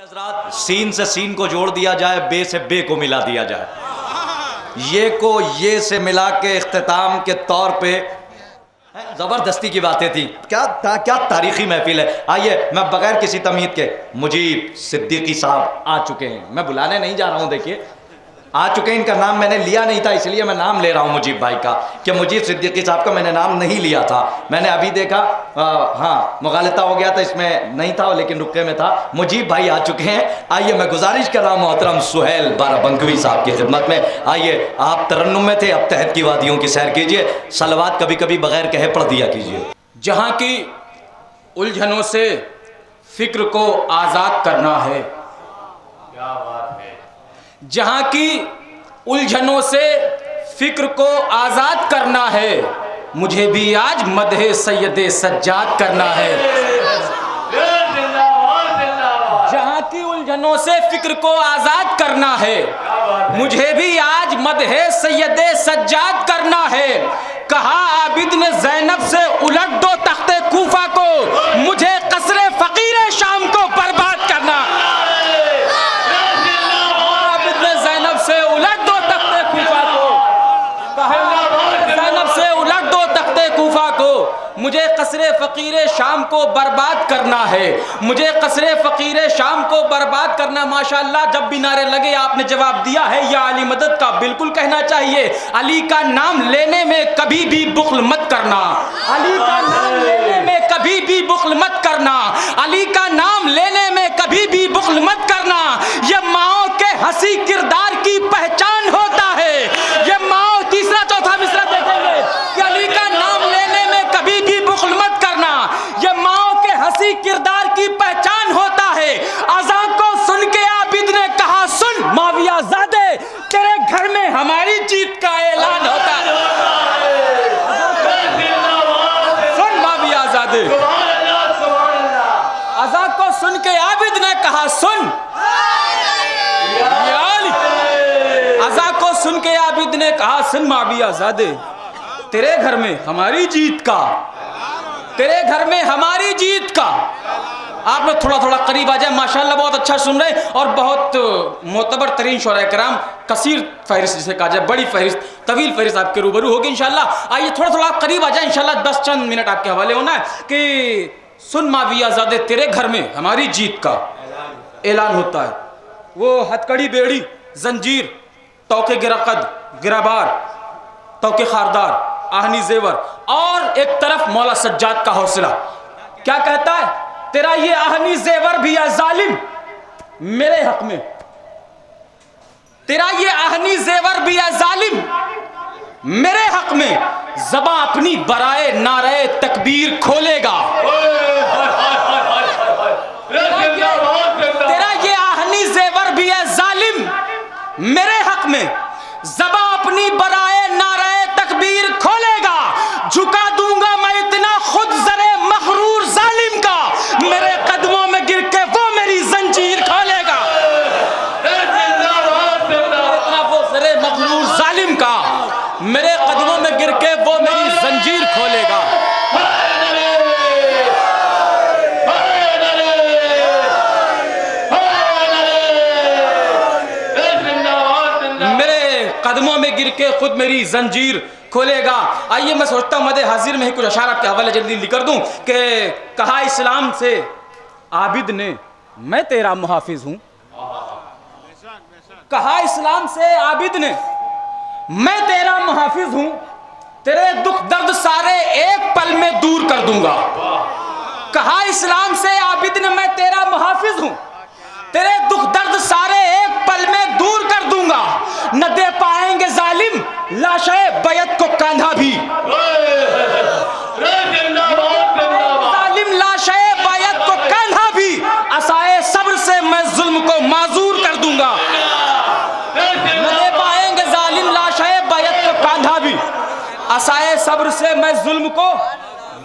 हजरात, सीन से सीन को जोड़ दिया जाए, बे से बे को मिला दिया जाए, ये को ये से मिला के इख्तिताम के तौर पे ज़बरदस्ती की बातें थी। क्या तारीखी महफिल है। आइए, मैं बगैर किसी तमीद के, मुजीब सिद्दीकी साहब आ चुके हैं। मैं बुलाने नहीं जा रहा हूँ, देखिए आ चुके हैं। इनका नाम मैंने लिया नहीं था, इसलिए मैं नाम ले रहा हूँ मुजीब भाई का, कि मुजीब सिद्दीकी साहब का मैंने नाम नहीं लिया था। मैंने अभी देखा, हाँ मुगालता हो गया था, इसमें नहीं था लेकिन रुके में था। मुजीब भाई आ चुके हैं। आइए, मैं गुजारिश कर रहा हूँ मोहतरम सुहेल बाराबंकवी साहब की खिदमत में। आइए, आप तरन्नुम में थे, अब तहत की वादियों की सैर कीजिए। सलवात कभी कभी बगैर कहे पढ़ दिया कीजिए। जहाँ की उलझनों से फिक्र को आज़ाद करना है, क्या बात है। जहाँ की उलझनों से फिक्र को आज़ाद करना है, मुझे भी आज मदहे सैयदे सज्जाद करना है। जहाँ की उलझनों से फिक्र को आज़ाद करना है, मुझे भी आज मदहे सैयदे सज्जाद करना है। कहा आबिद ने ज़ैनब से, उलट दो तख्ते कूफा को, मुझे कसरे फ़कीर शाम को बर्बाद करना। से उलट दो तख्ते कूफा को, ज़ैनब से उलट दो तख्ते कूफा को, मुझे कसरे फ़कीर शाम को बर्बाद करना है। मुझे कसरे फ़कीर शाम को बर्बाद करना। माशाअल्लाह, जब भी नारे लगे आपने जवाब दिया है। या अली मदद का बिल्कुल कहना चाहिए, अली का नाम लेने में कभी भी बुख्ल मत करना। अली का नाम लेने में कभी भी बुख्ल मत करना। अली का नाम लेने में कभी भी बुख्ल मत करना। यह माओ के हंसी किरदार की पहचान होता है। यह माओ, तीसरा चौथा मिसरा देखेंगे कि अली का नाम लेने में कभी भी बुख्ल मत करना। यह माओ के हंसी किरदार की पहचान होता है। अज़ां को सुन के आबिद ने कहा, सुन माविया ज़ादे, तेरे घर में हमारी जीत का ऐलान होता है। सुन माविया ज़ादे। अज़ां को सुन के आबिद ने कहा, सुन। अज़ा को सुन के आबिद ने कहा, सुन माविया ज़ादे, तेरे घर में हमारी जीत का, तेरे घर में हमारी जीत का। आप लोग थोड़ा थोड़ा करीब आ जाए। माशाअल्लाह, बहुत अच्छा सुन रहे हैं और बहुत मोतबर तरीन शोराए कराम, कसीर फहरिस्त जिसे कहा जाए, बड़ी फहरिस्त, तवील फहरिस्त आपके रूबरू होगी इंशाअल्लाह। आइए थोड़ा थोड़ा करीब आ जाए इंशाअल्लाह। 10 चंद मिनट आपके हवाले होना है कि सुन माविया ज़ादे, तेरे घर में हमारी जीत का ऐलान होता है। वो हथकड़ी, बेड़ी, जंजीर, तौके गिराकद, गिराबार, तौके खारदार, आहनी जेवर, और एक तरफ मौला सज्जाद का हौसला। क्या कहता है? तेरा ये आहनी जेवर भी है जालिम मेरे हक में, तेरा ये आहनी जेवर भी है जालिम मेरे हक में। ज़बां अपनी बराए नारे तकबीर खोलेगा। तेरा ये आहनी जेवर भी है जालिम मेरे हक में, ज़बां अपनी बराए नारे तकबीर खोलेगा। झुका दूंगा मैं इतना खुद ज़रे मखरूर जालिम का, मेरे कदमों में गिर के वो मेरी जंजीर खोलेगा। इतना वो ज़रे मखरूर जालिम का, मेरे कदमों में गिर के वो मेरी जंजीर खोलेगा। कदमों में गिर के खुद मेरी जंजीर खोलेगा। आइए, मैं सोचता हूँ मदे हाजिर में ही कुछ अशार आपके हवाले जल्दी लिख कर दूं कि कहा इस्लाम से आबिद ने, मैं तेरा मुहाफिज हूँ। कहा इस्लाम से आबिद ने, मैं तेरा मुहाफिज हूँ, तेरे दुख दर्द सारे एक पल में दूर कर दूंगा। कहा इस्लाम से आबिद ने, मैं तेरा मुहाफिज हूँ, तेरे दुख दर्द सारे एक पल में दूर कर दूंगा। न दे पाएंगे जालिम लाशे बैत को कांधा भी, जालिम लाशे बैत को कांधा भी, असाए सब्र से मैं जुल्म को माजूर कर दूंगा। न दे पाएंगे जालिम लाशे बैत को कांधा भी, असाए सब्र से मैं जुल्म को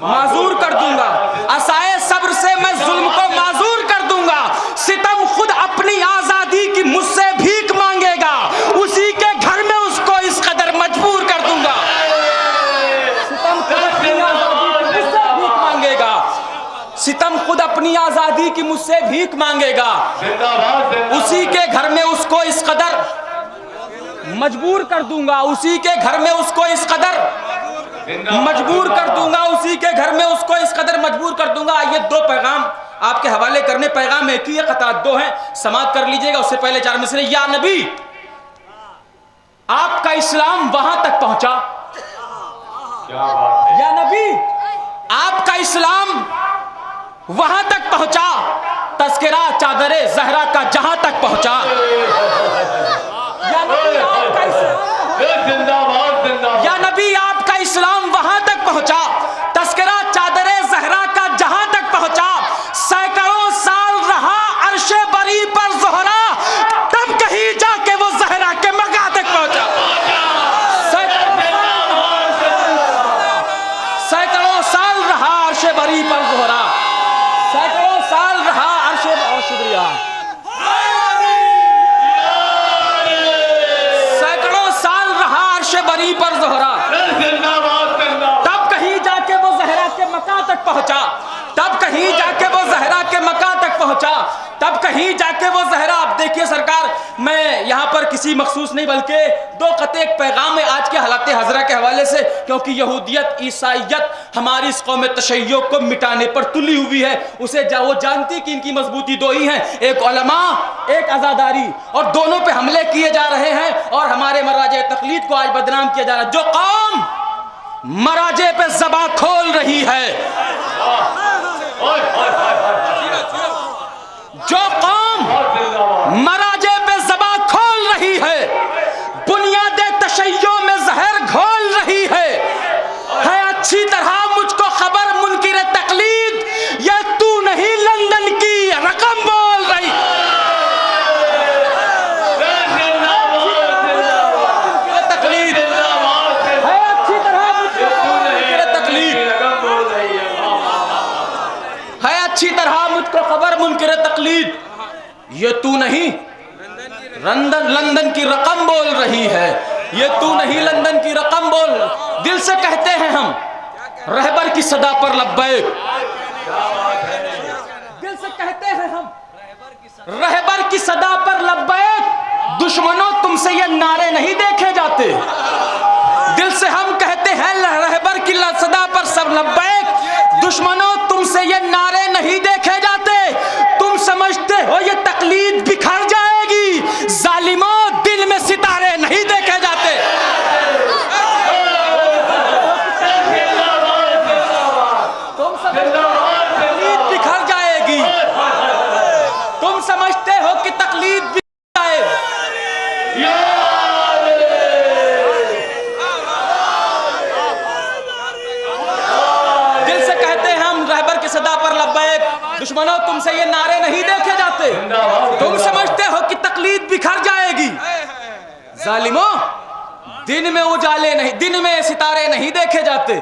माजूर कर दूंगा। असाए सब्र से मैं जुल्म को माजूर कर दूंगा। सितम खुद अपनी आजादी की मुझसे भीख मांगेगा, उसी के घर में उसको इस कदर मजबूर कर दूंगा। सितम खुद अपनी आजादी की मुझसे भीख मांगेगा, सितम खुद अपनी आजादी की मुझसे भीख भीख मांगेगा, उसी के घर में उसको इस कदर मजबूर कर दूंगा, उसी के घर में उसको इस कदर मजबूर कर दूंगा, उसी के घर में उसको इस कदर मजबूर कर दूंगा। ये दो पैगाम आपके हवाले करने, पैगाम एक ही है, क़ताअत दो हैं, समाअत कर लीजिएगा। उससे पहले 4 मिसरे। या नबी, आपका इस्लाम वहां तक पहुंचा, या नबी आपका इस्लाम वहां तक पहुंचा, तस्करा चादरे जहरा का जहां तक पहुंचा। या नबी आपका इस्लाम, या नबी आपका इस्लाम वहां तक पहुंचा, तस्करा चादरे जहरा का जहां तक पहुंचा। सैकड़ों साल रहा अर्शे बरी पर ज़ोहरा, तब कहीं जाके वो जहरा के मका तक पहुंचा। सैकड़ों साल रहा अर्शे बरी पर ज़ोहरा, सैकड़ों साल रहा अर्शे। बहुत शुक्रिया। सैकड़ों साल रहा अर्शे बरी पर ज़ोहरा, तब कहीं जाके वो ज़हरा के मका तक पहुंचा, तब कहीं जाके वो ज़हरा के मका तक पहुंचा, तब कहीं जाके वो ज़हरा। आप देखिए सरकार, मैं यहाँ पर किसी मखसूस नहीं बल्कि दो क़ते एक पैगाम है आज के हालात हज़रा के हवाले से, क्योंकि यहूदियत ईसाइयत हमारी इस कौम तशय्यो को मिटाने पर तुली हुई है। उसे वो जानती कि इनकी मजबूती दो ही हैं, एक उलमा, एक आज़ादारी, और दोनों पे हमले किए जा रहे हैं और हमारे मराजे तकलीद को आज बदनाम किया जा रहा है। जो कौम मराजे पे ज़बां खोल रही है, जो कौम मराजे पे ज़बां खोल रही है, बुनियादे तशय्यो में जहर घोल रही है अच्छी तरह मुझको खबर मुनकिर तकलीद, ये तू नहीं लंदन की रकम बोल रही। तकलीद है अच्छी तरह मुनकिर तकलीद है, अच्छी तरह मुझको खबर मुनकिर तकलीद, ये तू नहीं लंदन की रकम बोल रही है, ये तू नहीं लंदन की रकम बोल। दिल से कहते हैं हम रहबर की सदा पर लब्बैक, दिल से कहते हैं हम रहबर की सदा पर लब्बैक। दुश्मनों तुमसे ये नारे नहीं देखे जाते, दिल से हम कहते हैं रहबर की सदा पर सब लब्बैक। दुश्मनों तुमसे ये नारे नहीं देखे जाते, तुम समझते हो ये तकलीद बिखर जाएगी, जालिमों दिन में सितारे नहीं देखे जाते। तुम समझते हो तकलीद बिखर जाएगी, तुम समझते हो कि तकलीद बिखर जाएगी। दिल से कहते हैं हम रहबर की सदा पर लब्बैक। दुश्मनों तुमसे ये नारे नहीं देखे जाते, तुम समझते हो कि तकलीद बिखर जाएगी। जालिमों दिन में उजाले नहीं, दिन में सितारे नहीं देखे जाते,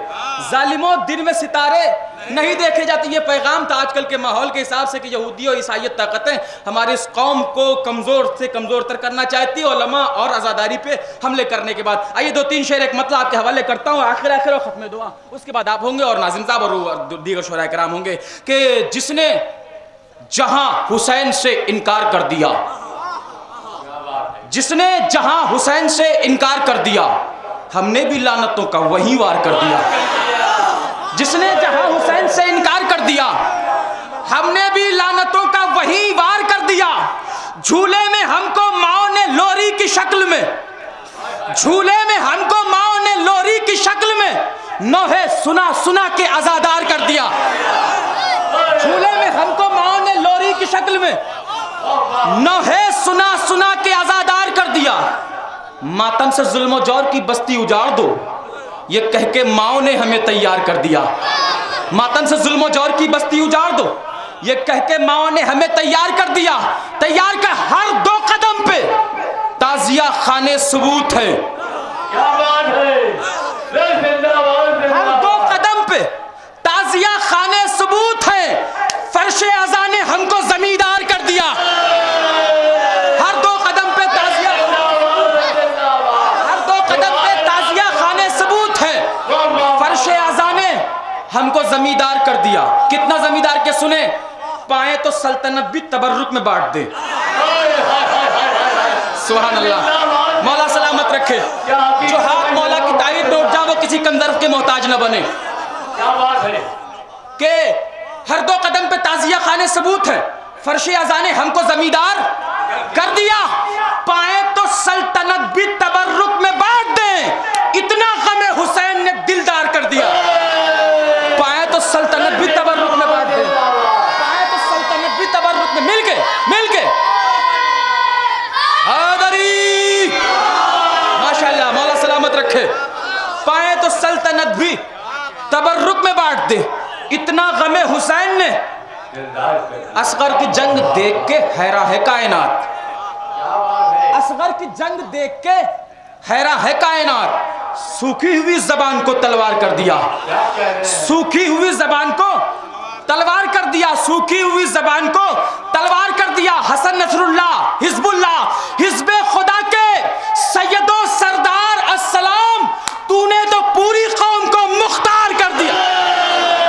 जालिमों दिन में सितारे नहीं देखे जाते। ये पैगाम था आजकल के माहौल के हिसाब से कि यहूदी और ईसाइयत ताकतें हमारी इस कौम को कमज़ोर से कमज़ोर तर करना चाहती है, उलमा और आज़ादारी पे हमले करने के बाद। आइए 2-3 शेर एक मतलब आपके हवाले करता हूँ, आखिर और ख़त्म दुआ, उसके बाद आप होंगे और नाज़िम साहब और दीगर शुरा कराम होंगे। कि जिसने जहां हुसैन से इनकार कर दिया, जिसने जहां हुसैन से इनकार कर दिया, हमने भी लानतों का वही वार कर दिया। जिसने जहां हुसैन से इनकार कर दिया, हमने भी लानतों का वही वार कर दिया। झूले में हमको माओ ने लोरी की शक्ल में, झूले में हमको माओ ने लोरी की शक्ल में नोहे सुना सुना के आजादार कर दिया। झूले में हमको माओ ने लोरी की शक्ल में नोहे सुना सुना के आजादार कर दिया। मातम से जुल्म जौर की बस्ती उजाड़ दो, ये कह के माओ ने हमें तैयार कर दिया। मातम से जुल्म जौर की बस्ती उजाड़ दो, ये कह के माओ ने हमें तैयार कर दिया। तैयार का हर 2 कदम पे ताजिया खाने सबूत है। क्या बात है, हर 2 कदम पे ताजिया खाने सबूत है। फर्शे अज़ा ने हमको जमींदार कर दिया। हर 2 कदम पे ताजिया, हर 2 कदम पे ताजिया खाने सबूत है। फर्शे अज़ा ने हमको जमींदार कर दिया। कितना जमींदार के सुने, पाए तो सल्तनत भी तबर्रुक में बांट दे। सुभान अल्लाह। मौला सलामत रखे। जो हाथ मौला की तारीफ में उठ जा वो किसी कंजर्व के मोहताज न बने। के हर 2 कदम पे ताजिया खाने सबूत है, फर्श अजाने हमको जमींदार कर दिया। पाए तो सल्तनत भी तबर्रुक में बांट दे, इतना गमे हुसैन ने दिलदार कर दिया। पाए तो सल्तनत भी तबर्रुक में बांट दे, पाए तो सल्तनत भी तबर्रुक में मिल के आदरी माशाल्लाह मौला सलामत रखे। पाए तो सल्तनत भी तबर्रुक में बांट दे, इतना गमे हुसैन ने असगर की जंग देख के हैरा है कायनात। असगर की जंग देख के हैरा है कायनात। सूखी हुई जबान को तलवार कर दिया, सूखी हुई जबान को तलवार कर दिया, सूखी हुई जबान को तलवार कर दिया। हसन नसरुल्लाह हिजबुल्लाह हिजबे खुदा के सैयदो सरदार अस्सलाम, तूने तो पूरी कौम को मुख्तार कर दिया।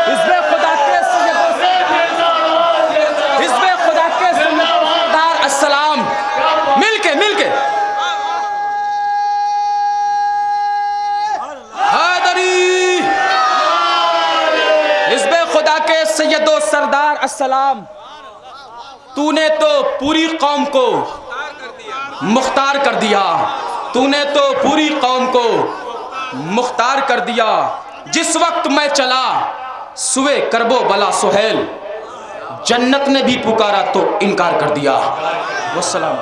हिजबे खुदा के सैयदो हिजबे खुदा के सरदार अस्सलाम, मिलके हादरी हिजबे खुदा के सैयदो सरदार अस्सलाम, तूने तो पूरी कौम को मुख्तार कर दिया, तूने तो पूरी कौम को मुख्तार कर दिया। जिस वक्त मैं चला सुए करबो बला सुहेल, जन्नत ने भी पुकारा तो इनकार कर दिया। वस्सलाम।